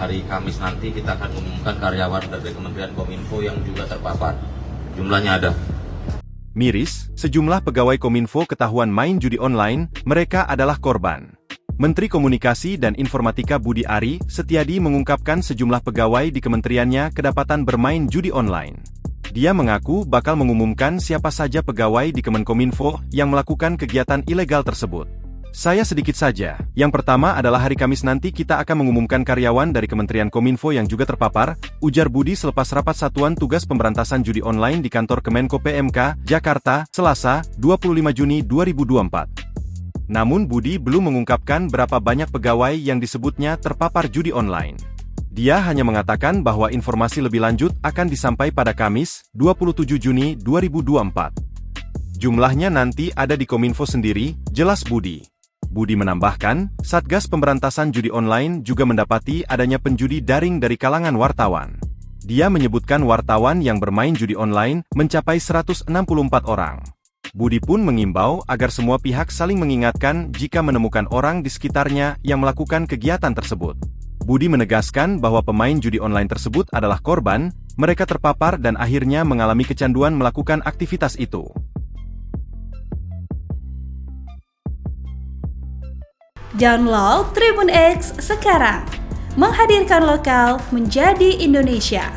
hari Kamis nanti kita akan mengumumkan karyawan dari Kementerian Kominfo yang juga terpapar. Jumlahnya ada. Miris, sejumlah pegawai Kominfo ketahuan main judi online, mereka adalah korban. Menteri Komunikasi dan Informatika Budi Ari Setiadi mengungkapkan sejumlah pegawai di kementeriannya kedapatan bermain judi online. Dia mengaku bakal mengumumkan siapa saja pegawai di Kemenkominfo yang melakukan kegiatan ilegal tersebut. Saya sedikit saja. Yang pertama adalah hari Kamis nanti kita akan mengumumkan karyawan dari Kementerian Kominfo yang juga terpapar, ujar Budi selepas rapat Satuan Tugas Pemberantasan Judi Online di kantor Kemenko PMK, Jakarta, Selasa, 25 Juni 2024. Namun Budi belum mengungkapkan berapa banyak pegawai yang disebutnya terpapar judi online. Dia hanya mengatakan bahwa informasi lebih lanjut akan disampaikan pada Kamis, 27 Juni 2024. Jumlahnya nanti ada di Kominfo sendiri, jelas Budi. Budi menambahkan, Satgas Pemberantasan Judi Online juga mendapati adanya penjudi daring dari kalangan wartawan. Dia menyebutkan wartawan yang bermain judi online mencapai 164 orang. Budi pun mengimbau agar semua pihak saling mengingatkan jika menemukan orang di sekitarnya yang melakukan kegiatan tersebut. Budi menegaskan bahwa pemain judi online tersebut adalah korban, mereka terpapar dan akhirnya mengalami kecanduan melakukan aktivitas itu. Download Tribun X sekarang, menghadirkan lokal menjadi Indonesia.